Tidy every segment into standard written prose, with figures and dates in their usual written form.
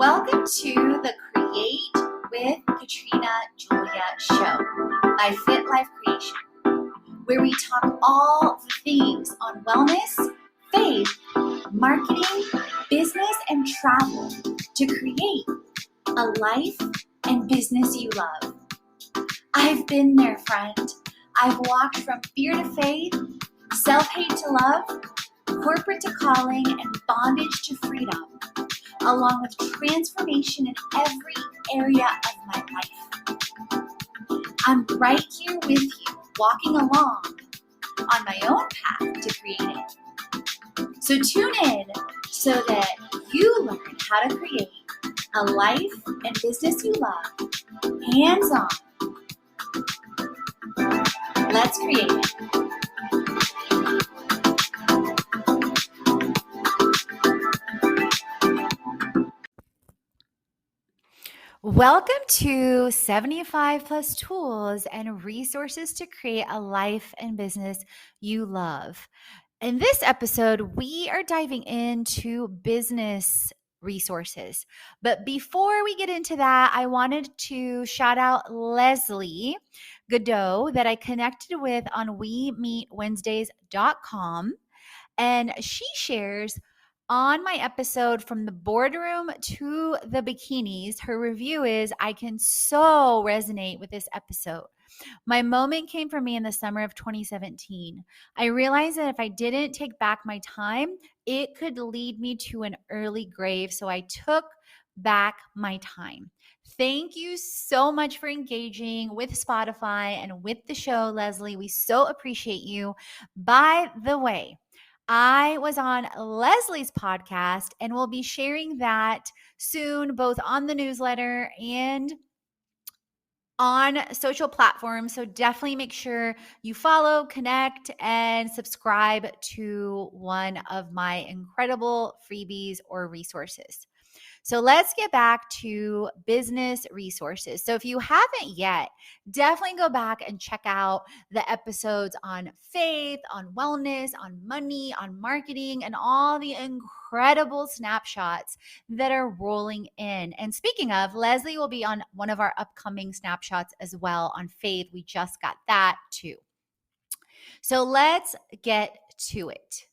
Welcome to the Create with Katrina Julia show by Fit Life Creation, where we talk all the things on wellness, faith, marketing, business, and travel to create a life and business you love. I've been there, friend. I've walked from fear to faith, self-hate to love, corporate to calling, and bondage to freedom, along with transformation in every area of my life. I'm right here with you, walking along on my own path to creating. So tune in so that you learn how to create a life and business you love, hands-on. Let's create it. Welcome to 75 plus tools and resources to create a life and business you love. In this episode, we are diving into business resources. But before we get into that, I wanted to shout out Leslie Godot that I connected with on WeMeetWednesdays.com. And she shares on my episode From the Boardroom to the Bikinis, her review is, I can so resonate with this episode. My moment came for me in the summer of 2017. I realized that if I didn't take back my time, it could lead me to an early grave. So I took back my time. Thank you so much for engaging with Spotify and with the show, Leslie. We so appreciate you. By the way, I was on Leslie's podcast and we'll be sharing that soon, both on the newsletter and on social platforms. So definitely make sure you follow, connect, and subscribe to one of my incredible freebies or resources. So let's get back to business resources. So if you haven't yet, definitely go back and check out the episodes on faith, on wellness, on money, on marketing, and all the incredible snapshots that are rolling in. And speaking of, Leslie will be on one of our upcoming snapshots as well on faith. We just got that too. So let's get to it.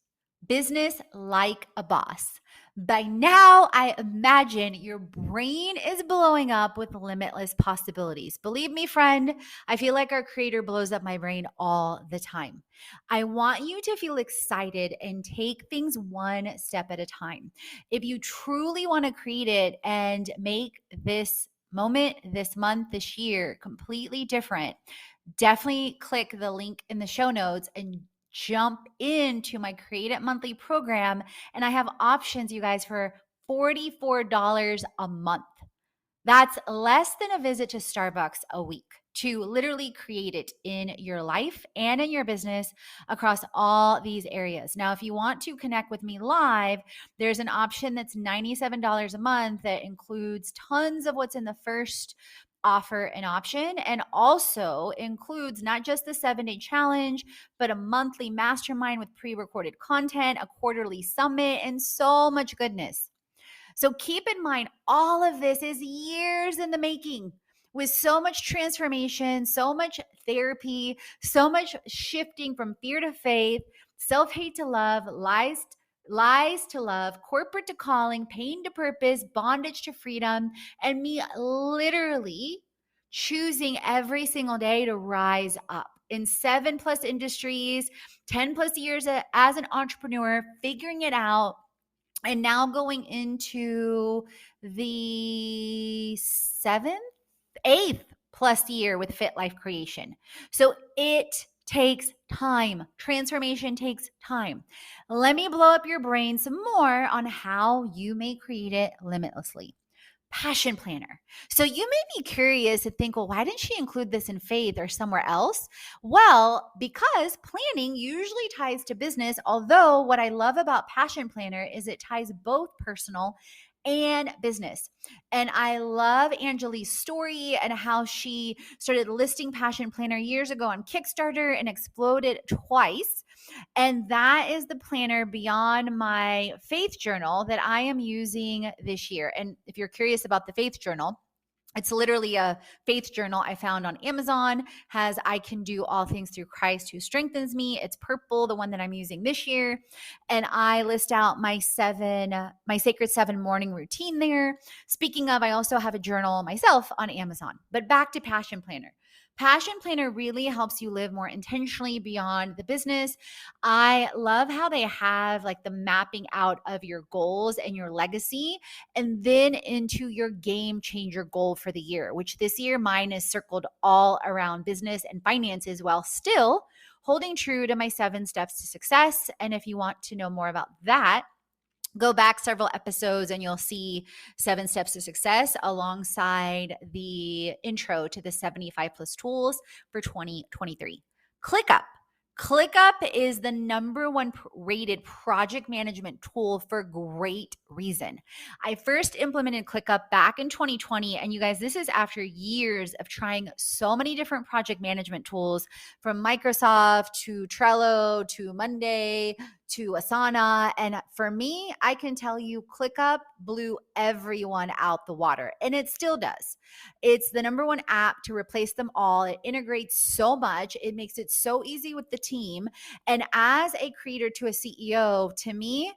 Business like a boss. By now, I imagine your brain is blowing up with limitless possibilities. Believe me, friend, I feel like our creator blows up my brain all the time. I want you to feel excited and take things one step at a time. If you truly want to create it and make this moment, this month, this year completely different, definitely click the link in the show notes and jump into my Create It Monthly program. And I have options, you guys, for $44 a month. That's less than a visit to Starbucks a week to literally create it in your life and in your business across all these areas. Now, if you want to connect with me live, there's an option that's $97 a month that includes tons of what's in the first offer and option, and also includes not just the 7-day challenge, but a monthly mastermind with pre-recorded content, a quarterly summit, and so much goodness. So keep in mind, all of this is years in the making, with so much transformation, so much therapy, so much shifting from fear to faith, self-hate to love, lies to love, corporate to calling, pain to purpose, bondage to freedom, and me literally choosing every single day to rise up in 7+ industries, 10+ years as an entrepreneur, figuring it out. And now going into the 8th+ year with Fit Life Creation. So it takes time. Transformation takes time. Let me blow up your brain some more on how you may create it limitlessly. Passion planner. So you may be curious to think, well, why didn't she include this in faith or somewhere else? Well, because planning usually ties to business, although what I love about passion planner is it ties both personal and business. And I love Angelie's story and how she started listing Passion Planner years ago on Kickstarter and exploded twice. And that is the planner beyond my faith journal that I am using this year. And if you're curious about the faith journal, it's literally a faith journal I found on Amazon, has I can do all things through Christ who strengthens me. It's purple, the one that I'm using this year. And I list out my sacred 7 morning routine there. Speaking of, I also have a journal myself on Amazon. But back to Passion Planner. Passion Planner really helps you live more intentionally beyond the business. I love how they have like the mapping out of your goals and your legacy, and then into your game changer goal for the year, which this year mine is circled all around business and finances while still holding true to my 7 steps to success. And if you want to know more about that, go back several episodes and you'll see 7 steps to success alongside the intro to the 75 plus tools for 2023. ClickUp. ClickUp is the #1 rated project management tool for great reason. I first implemented ClickUp back in 2020. And you guys, this is after years of trying so many different project management tools, from Microsoft to Trello to Monday to Asana. And for me, I can tell you ClickUp blew everyone out the water, and it still does. It's the #1 app to replace them all. It integrates so much. It makes it so easy with the team. And as a creator to a CEO, to me,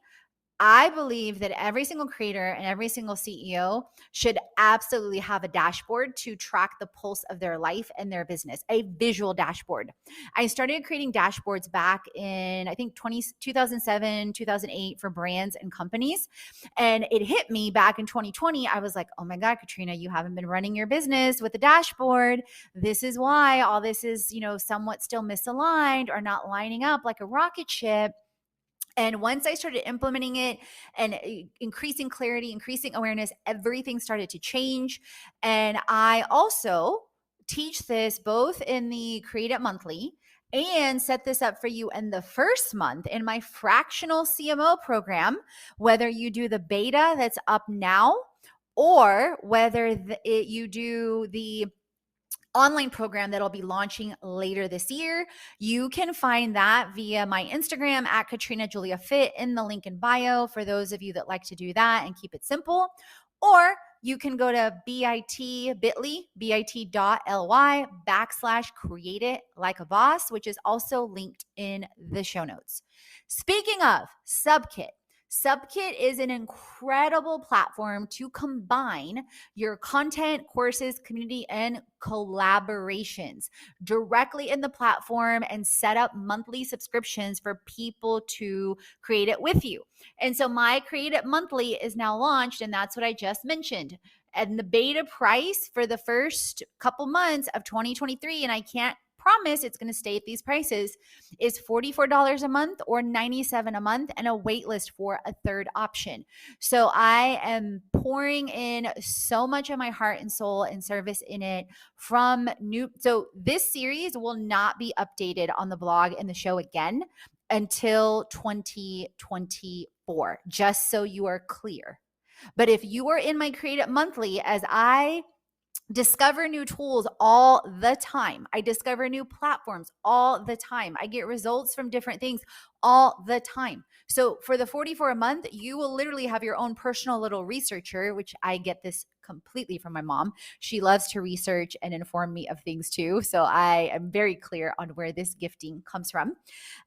I believe that every single creator and every single CEO should absolutely have a dashboard to track the pulse of their life and their business, a visual dashboard. I started creating dashboards back in, I think, 2007, 2008 for brands and companies. And it hit me back in 2020. I was like, oh my God, Katrina, you haven't been running your business with a dashboard. This is why all this is, somewhat still misaligned or not lining up like a rocket ship. And once I started implementing it and increasing clarity, increasing awareness, everything started to change. And I also teach this both in the Create It Monthly and set this up for you in the first month in my fractional CMO program, whether you do the beta that's up now or whether you do the online program that'll be launching later this year. You can find that via my Instagram at Katrina Julia Fit in the link in bio for those of you that like to do that and keep it simple. Or you can go to bit.ly/create it like a boss, which is also linked in the show notes. Speaking of Subkit, Subkit is an incredible platform to combine your content, courses, community, and collaborations directly in the platform and set up monthly subscriptions for people to create it with you. And so my Create It Monthly is now launched, and that's what I just mentioned. And the beta price for the first couple months of 2023, and I can't promise it's going to stay at these prices, is $44 a month or $97 a month, and a wait list for a third option. So I am pouring in so much of my heart and soul and service in it so this series will not be updated on the blog and the show again until 2024, just so you are clear. But if you are in my Create It Monthly, as I discover new tools all the time, I discover new platforms all the time, I get results from different things all the time. So for the $44 a month, you will literally have your own personal little researcher, which I get this completely from my mom. She loves to research and inform me of things too. So I am very clear on where this gifting comes from.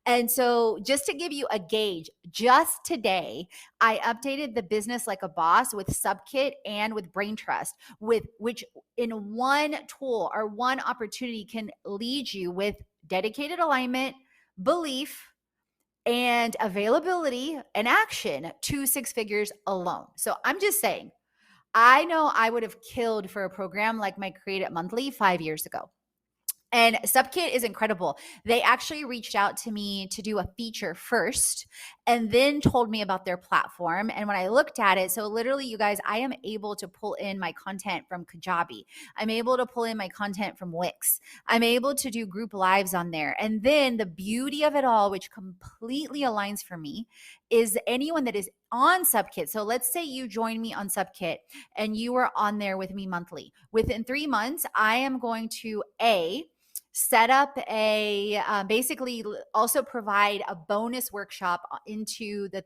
And so just to give you a gauge, just today, I updated the Business Like a Boss with Subkit and with Brain Trust, which in one tool or one opportunity can lead you with dedicated alignment, belief, and availability and action to 6 figures alone. So I'm just saying, I know I would have killed for a program like my Create It Monthly 5 years ago. And Subkit is incredible. They actually reached out to me to do a feature first and then told me about their platform. And when I looked at it, so literally, you guys, I am able to pull in my content from Kajabi. I'm able to pull in my content from Wix. I'm able to do group lives on there. And then the beauty of it all, which completely aligns for me, is anyone that is on Subkit. So let's say you join me on Subkit and you are on there with me monthly. Within 3 months, I am going to set up basically also provide a bonus workshop into the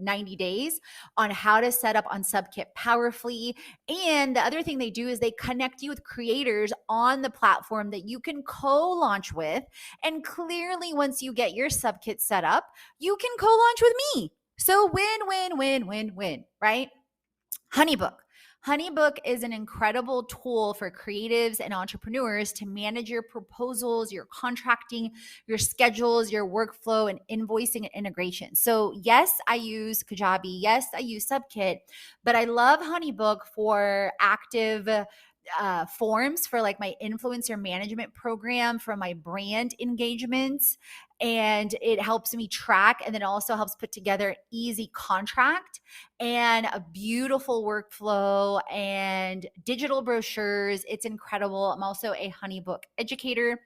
90 days on how to set up on Subkit powerfully. And the other thing they do is they connect you with creators on the platform that you can co-launch with. And clearly, once you get your Subkit set up, you can co-launch with me. So win, win, win, win, win, right? HoneyBook. HoneyBook is an incredible tool for creatives and entrepreneurs to manage your proposals, your contracting, your schedules, your workflow, and invoicing and integration. So, yes, I use Kajabi. Yes, I use Subkit, but I love HoneyBook for active forms for like my influencer management program for my brand engagements. And it helps me track, and then also helps put together an easy contract and a beautiful workflow and digital brochures. It's incredible. I'm also a HoneyBook educator.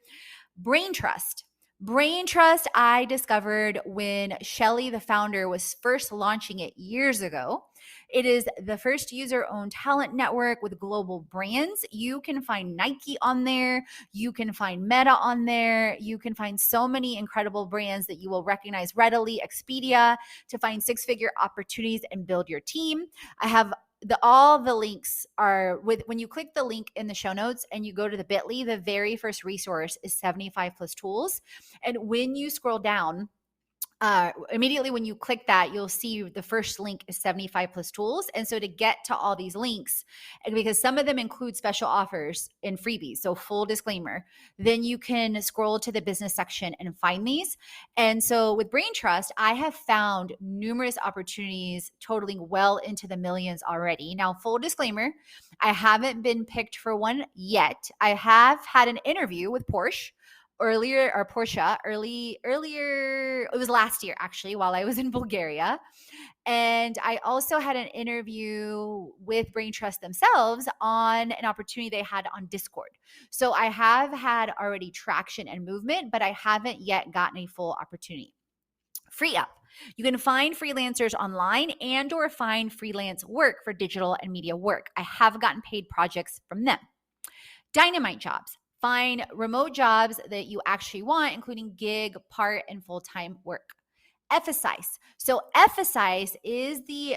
Brain Trust. Brain Trust, I discovered when Shelly, the founder, was first launching it years ago. It is the first user-owned talent network with global brands. You can find Nike on there. You can find Meta on there. You can find so many incredible brands that you will recognize readily. Expedia, to find six-figure opportunities and build your team. I have all the links are with, when you click the link in the show notes and you go to the bit.ly, the very first resource is 75 plus tools. And when you scroll down, immediately when you click that, you'll see the first link is 75 plus tools. And so to get to all these links, and because some of them include special offers and freebies, so full disclaimer, then you can scroll to the business section and find these. And so with Brain Trust, I have found numerous opportunities totaling well into the millions already. Now, full disclaimer, I haven't been picked for one yet. I have had an interview with Portia earlier, it was last year actually, while I was in Bulgaria. And I also had an interview with Brain Trust themselves on an opportunity they had on Discord. So I have had already traction and movement, but I haven't yet gotten a full opportunity. Free Up. You can find freelancers online and or find freelance work for digital and media work. I have gotten paid projects from them. Dynamite Jobs. Find remote jobs that you actually want, including gig, part, and full-time work. Emphasize. So Emphasize is the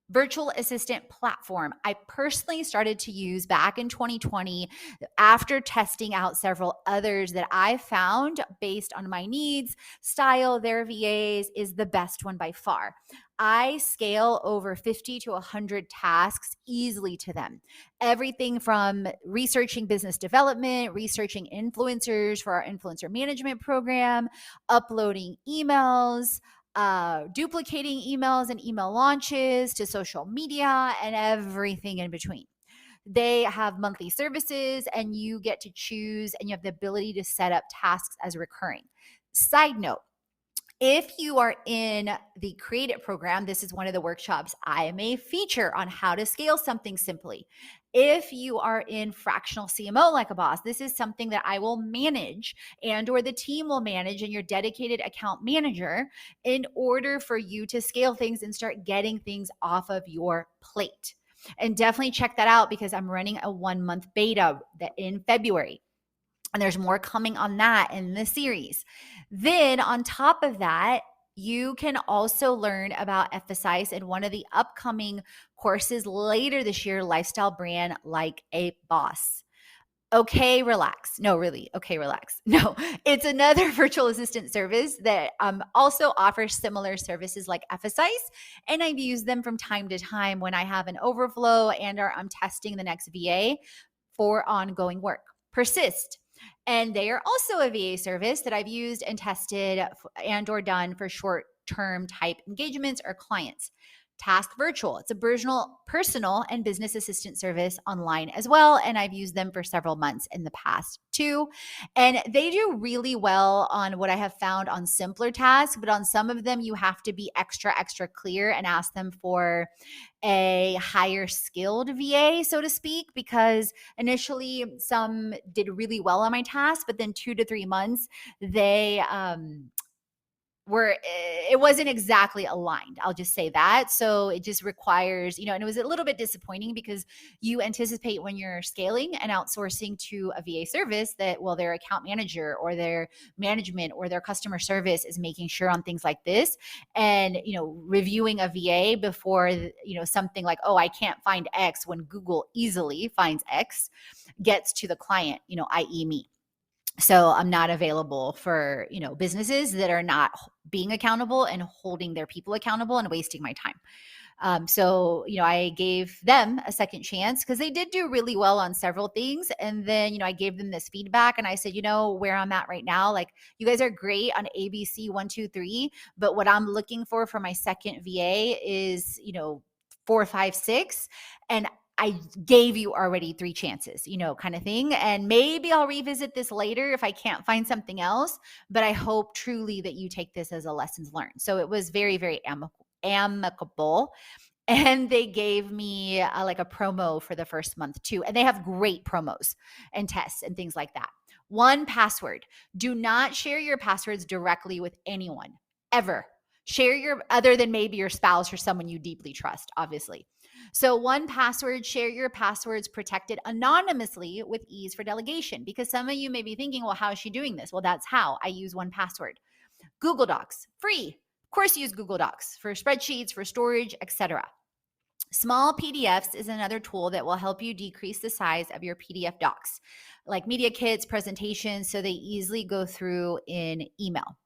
virtual assistant platform I personally started to use back in 2020 after testing out several others that I found based on my needs, style, their VAs is the best one by far. I scale over 50 to 100 tasks easily to them. Everything from researching business development, researching influencers for our influencer management program, uploading emails, duplicating emails and email launches, to social media and everything in between. They have monthly services, and you get to choose, and you have the ability to set up tasks as recurring. Side note, if you are in the CREATEIT program, this is one of the workshops I may feature on how to scale something simply. If you are in fractional CMO like a boss, this is something that I will manage and or the team will manage, and your dedicated account manager, in order for you to scale things and start getting things off of your plate. And definitely check that out, because I'm running a 1-month beta in February. And there's more coming on that in the series. Then on top of that, you can also learn about Emphasize in one of the upcoming courses later this year, Lifestyle Brand Like a Boss. Okay, relax. No, really. Okay, relax. No, it's another virtual assistant service that also offers similar services like Emphasize. And I've used them from time to time when I have an overflow and or I'm testing the next VA for ongoing work. Persist. And they are also a VA service that I've used and tested and or done for short-term type engagements or clients. Task Virtual. It's a personal and business assistant service online as well. And I've used them for several months in the past too. And they do really well on what I have found on simpler tasks, but on some of them, you have to be extra clear and ask them for a higher skilled VA, so to speak, because initially some did really well on my task, but then 2 to 3 months, they it wasn't exactly aligned. I'll just say that. So it just requires, and it was a little bit disappointing because you anticipate when you're scaling and outsourcing to a VA service that, well, their account manager or their management or their customer service is making sure on things like this, and, reviewing a VA before, something like, oh, I can't find X, when Google easily finds X, gets to the client, i.e. me. So I'm not available for, businesses that are not being accountable and holding their people accountable and wasting my time. So, I gave them a second chance because they did do really well on several things. And then, I gave them this feedback and I said, where I'm at right now, like, you guys are great on ABC 1, 2, 3, but what I'm looking for my second VA is, 4, 5, 6. And I gave you already 3 chances, kind of thing. And maybe I'll revisit this later if I can't find something else, but I hope truly that you take this as a lessons learned. So it was very, very amicable. And they gave me like a promo for the first month too. And they have great promos and tests and things like that. 1Password. Do not share your passwords directly with anyone, ever. Share other than maybe your spouse or someone you deeply trust, obviously. So 1Password, share your passwords protected anonymously with ease for delegation. Because some of you may be thinking, well, how is she doing this? Well, that's how. I use 1Password. Google Docs, free. Of course, use Google Docs for spreadsheets, for storage, etc. Small PDFs is another tool that will help you decrease the size of your PDF docs, like media kits, presentations, so they easily go through in email.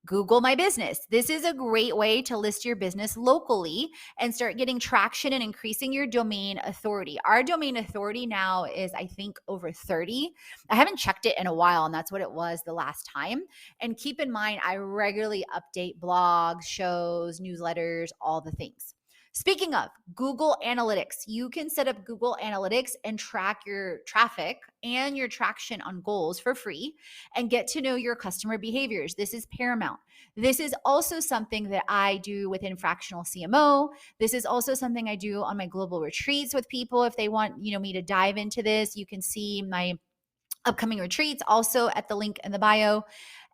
Google My Business. This is a great way to list your business locally and start getting traction and increasing your domain authority. Our domain authority now is, I think, over 30. I haven't checked it in a while, and that's what it was the last time. And keep in mind, I regularly update blogs, shows, newsletters, all the things. Speaking of Google Analytics, you can set up Google Analytics and track your traffic and your traction on goals for free and get to know your customer behaviors. This is paramount. This is also something that I do within Fractional CMO. This is also something I do on my global retreats with people. If they want, me to dive into this, you can see my upcoming retreats also at the link in the bio.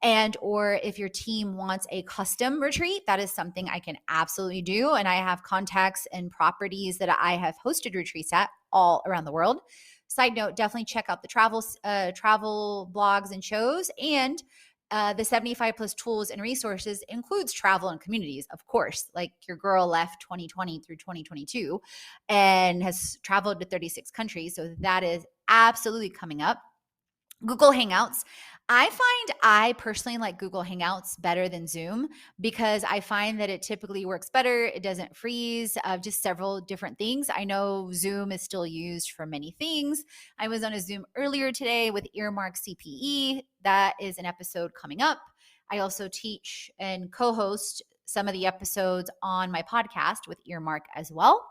And or if your team wants a custom retreat, that is something I can absolutely do. And I have contacts and properties that I have hosted retreats at all around the world. Side note, definitely check out the travel blogs and shows. And the 75 plus tools and resources includes travel and communities, of course. Like your girl left 2020 through 2022 and has traveled to 36 countries. So that is absolutely coming up. Google Hangouts. I personally like Google Hangouts better than Zoom because I find that it typically works better. It doesn't freeze, just several different things. I know Zoom is still used for many things. I was on a Zoom earlier today with Earmark CPE. That is an episode coming up. I also teach and co-host some of the episodes on my podcast with Earmark as well.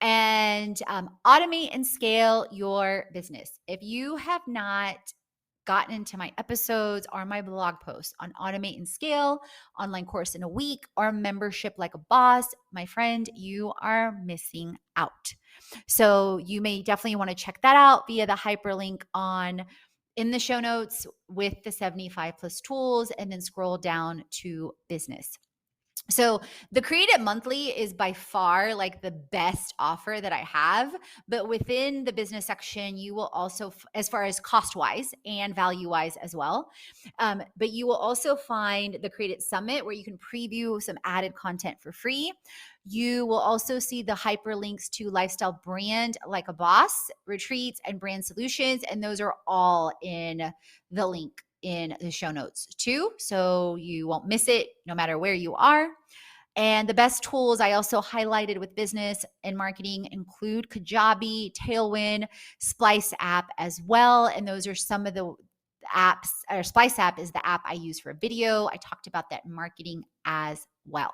And automate and scale your business. If you have not gotten into my episodes or my blog posts on automate and scale, online course in a week, or membership like a boss, my friend, you are missing out. So you may definitely want to check that out via the hyperlink in the show notes with the 75 plus tools, and then scroll down to business. So the Create It Monthly is by far like the best offer that I have, but within the business section, you will also, as far as cost wise and value wise as well, but you will also find the Create It Summit where you can preview some added content for free. You will also see the hyperlinks to Lifestyle Brand Like a Boss, retreats, and brand solutions, and those are all in the link in the show notes too, so you won't miss it no matter where you are. And the best tools I also highlighted with business and marketing include Kajabi, Tailwind, Splice app as well. And those are some of the apps, or Splice app is the app I use for video. I talked about that in marketing as well.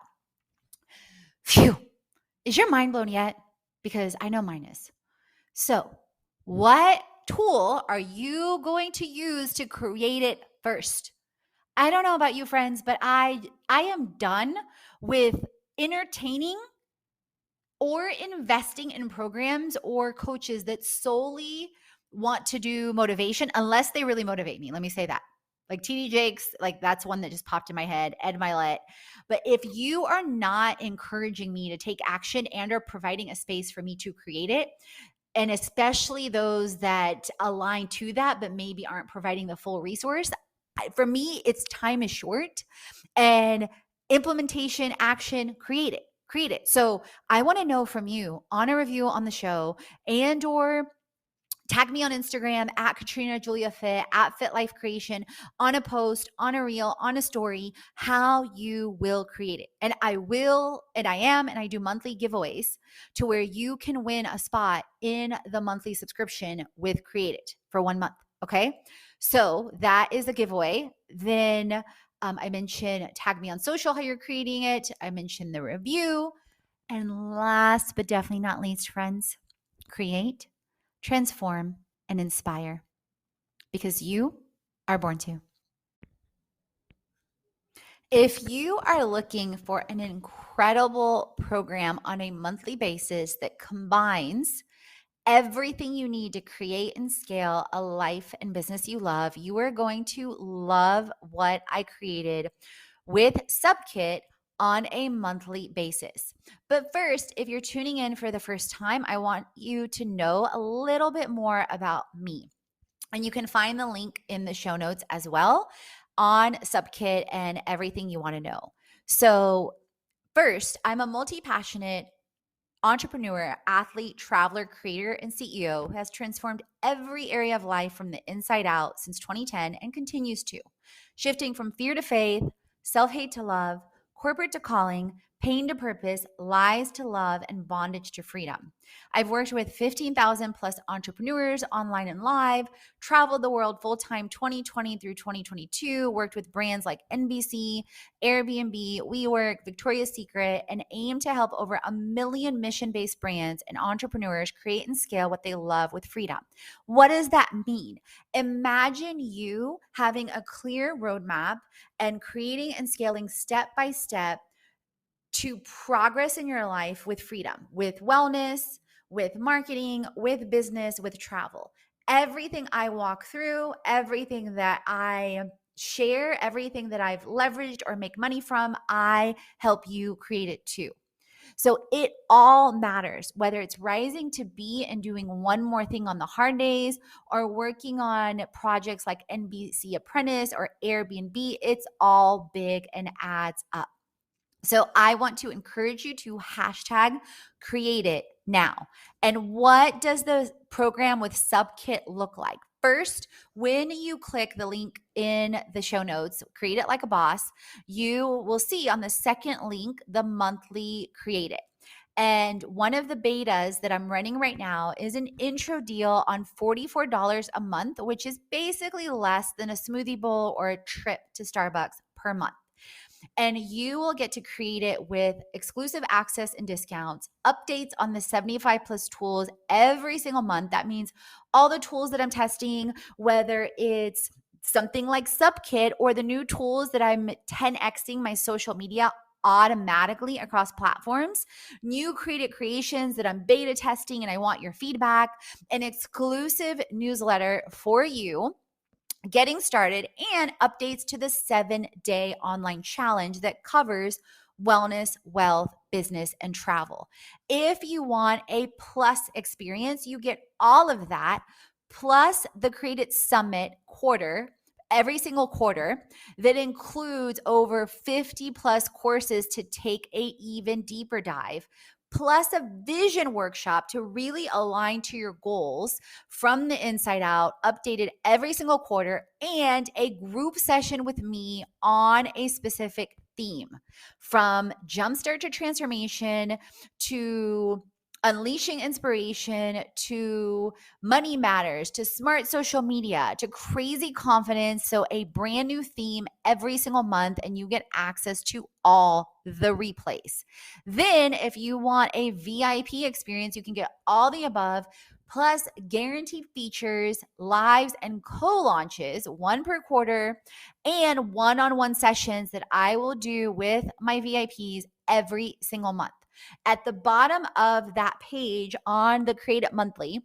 Phew. Is your mind blown yet? Because I know mine is. So what tool are you going to use to create it first? I don't know about you, friends, but I am done with entertaining or investing in programs or coaches that solely want to do motivation, unless they really motivate me. Let me say that. Like TD Jakes, like that's one that just popped in my head, Ed Milet. But if you are not encouraging me to take action and or providing a space for me to create it, and especially those that align to that, but maybe aren't providing the full resource, for me, it's time is short and implementation, action, create it. So I want to know from you on a review on the show and or tag me on Instagram at Katrina Julia Fit, at Fit Life Creation, on a post, on a reel, on a story, how you will create it. And I will, and I am, and I do monthly giveaways to where you can win a spot in the monthly subscription with Create It for 1 month. Okay. So that is a giveaway. Then I mentioned tag me on social how you're creating it. I mentioned the review. And last but definitely not least, friends, create, transform, and inspire because you are born to. If you are looking for an incredible program on a monthly basis that combines everything you need to create and scale a life and business you love, you are going to love what I created with Subkit on a monthly basis. But first, if you're tuning in for the first time, I want you to know a little bit more about me. And you can find the link in the show notes as well on Subkit and everything you want to know. So, first, I'm a multi-passionate entrepreneur, athlete, traveler, creator, and CEO who has transformed every area of life from the inside out since 2010 and continues to, shifting from fear to faith, self-hate to love, corporate to calling, pain to purpose, lies to love, and bondage to freedom. I've worked with 15,000 plus entrepreneurs online and live, traveled the world full-time 2020 through 2022, worked with brands like NBC, Airbnb, WeWork, Victoria's Secret, and aim to help over 1 million mission-based brands and entrepreneurs create and scale what they love with freedom. What does that mean? Imagine you having a clear roadmap and creating and scaling step by step to progress in your life with freedom, with wellness, with marketing, with business, with travel. Everything I walk through, everything that I share, everything that I've leveraged or make money from, I help you create it too. So it all matters, whether it's rising to be and doing one more thing on the hard days or working on projects like NBC Apprentice or Airbnb, it's all big and adds up. So I want to encourage you to hashtag create it now. And what does the program with Subkit look like? First, when you click the link in the show notes, Create It Like a Boss, you will see on the second link the monthly Create It. And one of the betas that I'm running right now is an intro deal on $44 a month, which is basically less than a smoothie bowl or a trip to Starbucks per month. And you will get to create it with exclusive access and discounts, updates on the 75 plus tools every single month. That means all the tools that I'm testing, whether it's something like Subkit or the new tools that I'm 10xing my social media automatically across platforms, new creative creations that I'm beta testing and I want your feedback, an exclusive newsletter for you getting started, and updates to the 7-day online challenge that covers wellness, wealth, business, and travel. If you want a plus experience, you get all of that plus the Create It Summit quarter, every single quarter, that includes over 50 plus courses to take a even deeper dive, plus a vision workshop to really align to your goals from the inside out, updated every single quarter, and a group session with me on a specific theme, from jumpstart to transformation to unleashing inspiration to money matters to smart social media to crazy confidence. So a brand new theme every single month, and you get access to all the replays. Then if you want a VIP experience, you can get all the above plus guaranteed features, lives, and co-launches, one per quarter, and one-on-one sessions that I will do with my VIPs every single month. At the bottom of that page on the Create It Monthly,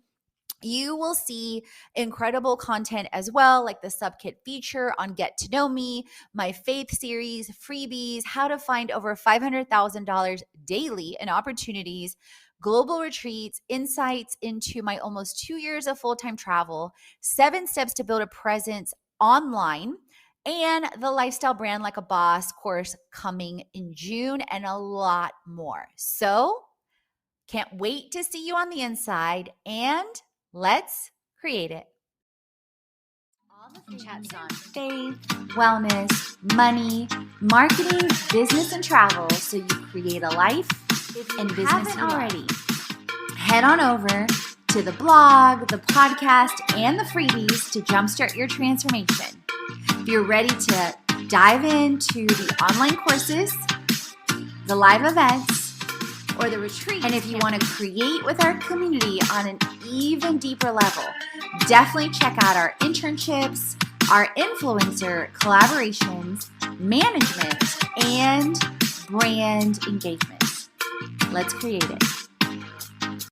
You will see incredible content as well, like the Subkit feature on Get to Know Me, my Faith series, freebies, how to find over $500,000 daily in opportunities, global retreats, insights into my almost 2 years of full-time travel, 7 steps to build a presence online, and the Lifestyle Brand Like a Boss course coming in June, and a lot more. So can't wait to see you on the inside, and let's create it. All the chats on faith, wellness, money, marketing, business, and travel, so you create a life and business you already. Head on over to the blog, the podcast, and the freebies to jumpstart your transformation. If you're ready to dive into the online courses, the live events, or the retreat, and if you want to create with our community on an even deeper level, definitely check out our internships, our influencer collaborations, management, and brand engagement. Let's create it.